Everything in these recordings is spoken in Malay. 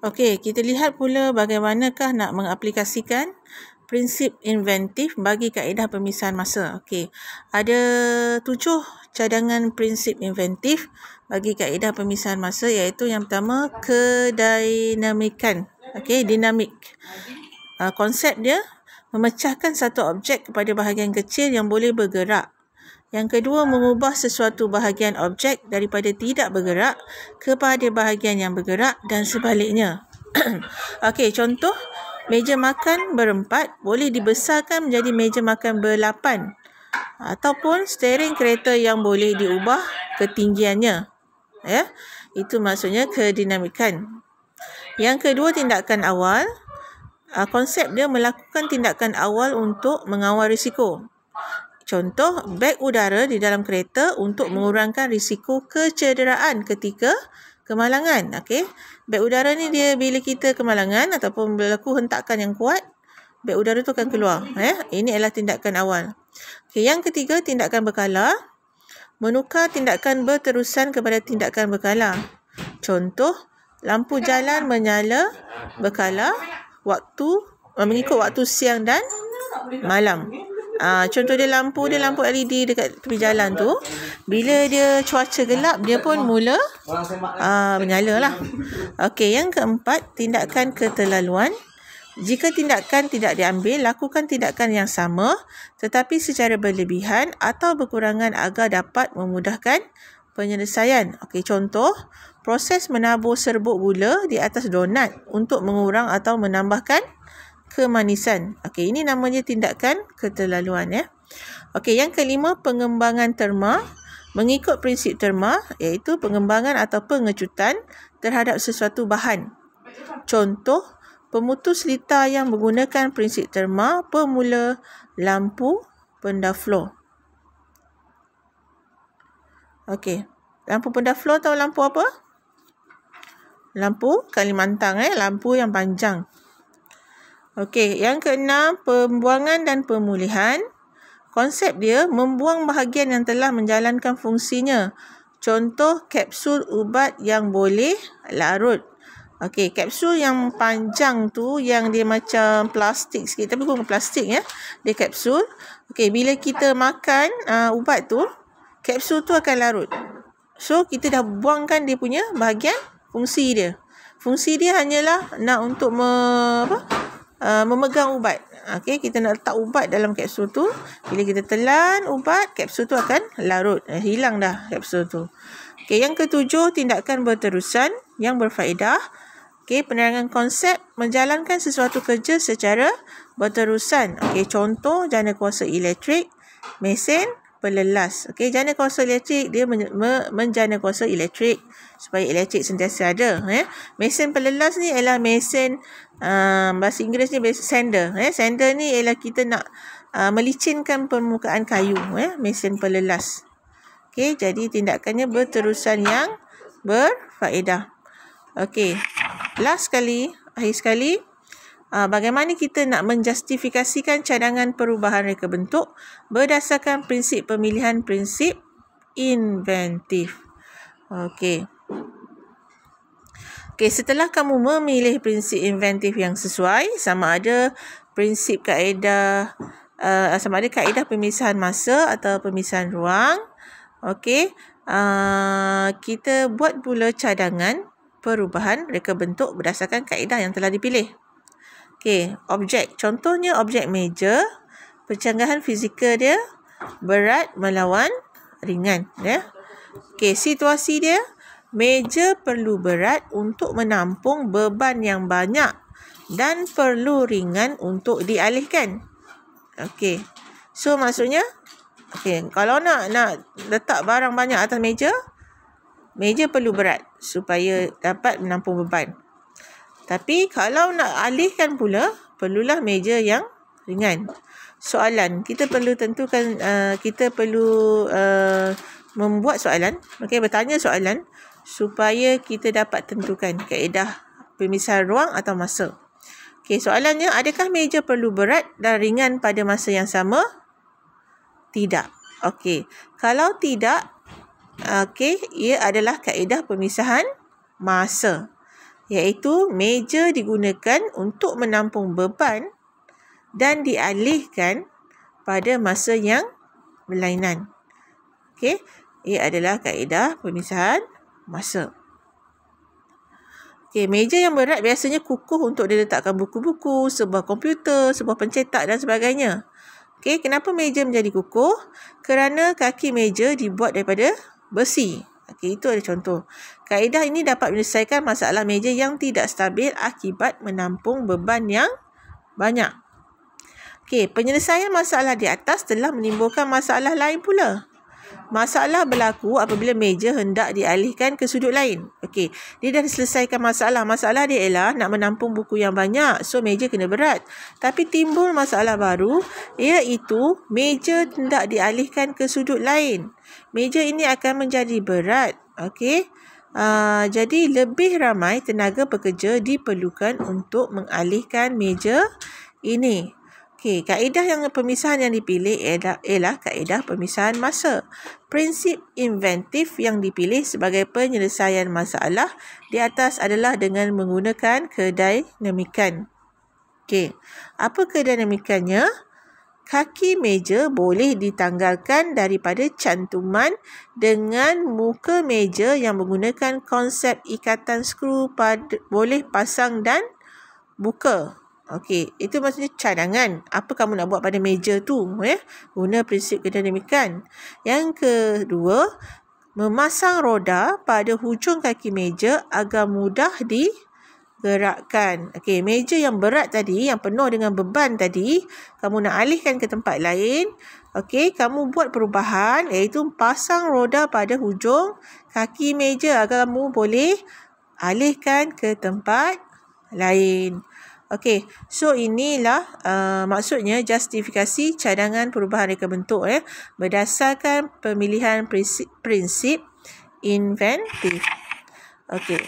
Okey, kita lihat pula bagaimanakah nak mengaplikasikan prinsip inventif bagi kaedah pemisahan masa. Okey, ada 7 cadangan prinsip inventif bagi kaedah pemisahan masa, iaitu yang pertama, kedinamikan. Okey, dinamik. Konsep dia memecahkan satu objek kepada bahagian kecil yang boleh bergerak. Yang kedua, mengubah sesuatu bahagian objek daripada tidak bergerak kepada bahagian yang bergerak dan sebaliknya. Okey, contoh, meja makan berempat boleh dibesarkan menjadi meja makan berlapan. Ataupun steering kereta yang boleh diubah ketinggiannya. Ya, itu maksudnya kedinamikan. Yang kedua, tindakan awal. Konsep dia melakukan tindakan awal untuk mengawal risiko. Contoh, beg udara di dalam kereta untuk mengurangkan risiko kecederaan ketika kemalangan. Okey, beg udara ni dia bila kita kemalangan ataupun berlaku hentakan yang kuat, beg udara tu akan keluar. Ini adalah tindakan awal. Okey, yang ketiga, tindakan berkala. Menukar tindakan berterusan kepada tindakan berkala. Contoh, lampu jalan menyala berkala mengikut waktu siang dan malam. Contoh dia lampu LED dekat tepi jalan tu, bila dia cuaca gelap, dia pun mula menyala lah. Okey, yang keempat, tindakan keterlaluan. Jika tindakan tidak diambil, lakukan tindakan yang sama tetapi secara berlebihan atau berkurangan agar dapat memudahkan penyelesaian. Okey, contoh, proses menabur serbuk gula di atas donat untuk mengurang atau menambahkan kemanisan. Okey, ini namanya tindakan keterlaluan, ya. Okey, yang kelima, pengembangan terma. Mengikut prinsip terma, iaitu pengembangan atau pengecutan terhadap sesuatu bahan. Contoh, pemutus litar yang menggunakan prinsip terma pemula lampu pendaflor. Okey, lampu pendaflor tahu lampu apa? Lampu Kalimantan, lampu yang panjang. Okey, yang keenam, pembuangan dan pemulihan. Konsep dia membuang bahagian yang telah menjalankan fungsinya. Contoh, kapsul ubat yang boleh larut. Okey, kapsul yang panjang tu yang dia macam plastik sikit, tapi bukan plastik, ya. Dia kapsul. Okey, bila kita makan ubat tu, kapsul tu akan larut. So, kita dah buangkan dia punya bahagian fungsi dia. Fungsi dia hanyalah nak untuk memegang ubat. Okey, kita nak letak ubat dalam kapsul tu. Bila kita telan ubat, kapsul tu akan larut. Hilang dah kapsul tu. Okey, yang ketujuh, tindakan berterusan yang berfaedah. Okey, penerangan konsep menjalankan sesuatu kerja secara berterusan. Okey, contoh, jana kuasa elektrik, mesin pelelas. Okey, jana kuasa elektrik dia menjana kuasa elektrik supaya elektrik sentiasa ada. Mesin pelelas ni ialah mesin, bahasa Inggeris ni sander. Sander ni ialah kita nak melicinkan permukaan kayu. Mesin pelelas. Okey, jadi tindakannya berterusan yang berfaedah. Okey, akhir sekali, bagaimana kita nak menjustifikasikan cadangan perubahan reka bentuk berdasarkan prinsip pemilihan prinsip inventif. Okey, setelah kamu memilih prinsip inventif yang sesuai, sama ada kaedah pemisahan masa atau pemisahan ruang, okey, kita buat pula cadangan perubahan reka bentuk berdasarkan kaedah yang telah dipilih. Okey, objek. Contohnya objek meja, pencanggahan fizikal dia berat melawan ringan, ya. Okey, situasi dia, meja perlu berat untuk menampung beban yang banyak dan perlu ringan untuk dialihkan. Okey. So maksudnya, kalau nak letak barang banyak atas meja, meja perlu berat supaya dapat menampung beban. Tapi kalau nak alihkan pula, perlulah meja yang ringan. Soalan, kita perlu tentukan, kita perlu membuat soalan, bertanya soalan supaya kita dapat tentukan kaedah pemisahan ruang atau masa. Okey, soalannya, adakah meja perlu berat dan ringan pada masa yang sama? Tidak. Okey, kalau tidak, ia adalah kaedah pemisahan masa. iaitu meja digunakan untuk menampung beban dan dialihkan pada masa yang berlainan. Okey, ia adalah kaedah pemisahan masa. Okey, meja yang berat biasanya kukuh untuk diletakkan buku-buku, sebuah komputer, sebuah pencetak dan sebagainya. Okey, kenapa meja menjadi kukuh? Kerana kaki meja dibuat daripada besi. Okey, itu ada contoh. Kaedah ini dapat menyelesaikan masalah meja yang tidak stabil akibat menampung beban yang banyak. Okey, penyelesaian masalah di atas telah menimbulkan masalah lain pula. Masalah berlaku apabila meja hendak dialihkan ke sudut lain. Okey, dia dah selesaikan masalah. Masalah dia ialah nak menampung buku yang banyak. So, meja kena berat. Tapi timbul masalah baru, iaitu meja hendak dialihkan ke sudut lain. Meja ini akan menjadi berat. Okey. Jadi, lebih ramai tenaga pekerja diperlukan untuk mengalihkan meja ini. Okey, kaedah yang pemisahan yang dipilih ialah kaedah pemisahan masa. Prinsip inventif yang dipilih sebagai penyelesaian masalah di atas adalah dengan menggunakan kedinamikan. Okey, apa kedinamikannya? Kaki meja boleh ditanggalkan daripada cantuman dengan muka meja yang menggunakan konsep ikatan skru boleh pasang dan buka. Okey, itu maksudnya cadangan. Apa kamu nak buat pada meja tu? Guna prinsip kedinamikan. Yang kedua, memasang roda pada hujung kaki meja agar mudah digerakkan. Okey, meja yang berat tadi, yang penuh dengan beban tadi, kamu nak alihkan ke tempat lain. Okey, kamu buat perubahan iaitu pasang roda pada hujung kaki meja agar kamu boleh alihkan ke tempat lain. Okey, so inilah maksudnya justifikasi cadangan perubahan reka bentuk berdasarkan pemilihan prinsip inventif. Okey.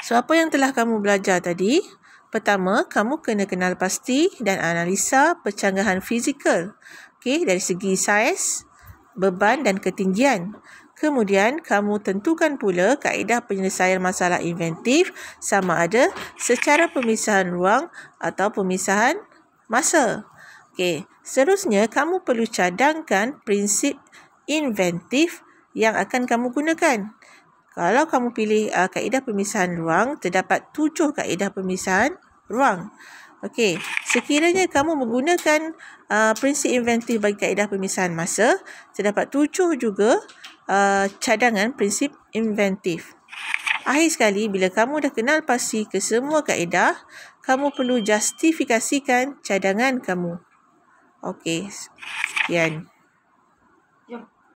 So, apa yang telah kamu belajar tadi? Pertama, kamu kena kenal pasti dan analisa percanggahan fizikal. Okey, dari segi saiz, beban dan ketinggian. Kemudian, kamu tentukan pula kaedah penyelesaian masalah inventif sama ada secara pemisahan ruang atau pemisahan masa. Okey, seterusnya kamu perlu cadangkan prinsip inventif yang akan kamu gunakan. Kalau kamu pilih kaedah pemisahan ruang, terdapat 7 kaedah pemisahan ruang. Okey, sekiranya kamu menggunakan prinsip inventif bagi kaedah pemisahan masa, terdapat 7 juga cadangan prinsip inventif. Akhir sekali, bila kamu dah kenal pasti ke semua kaedah, kamu perlu justifikasikan cadangan kamu. Okey, sekian.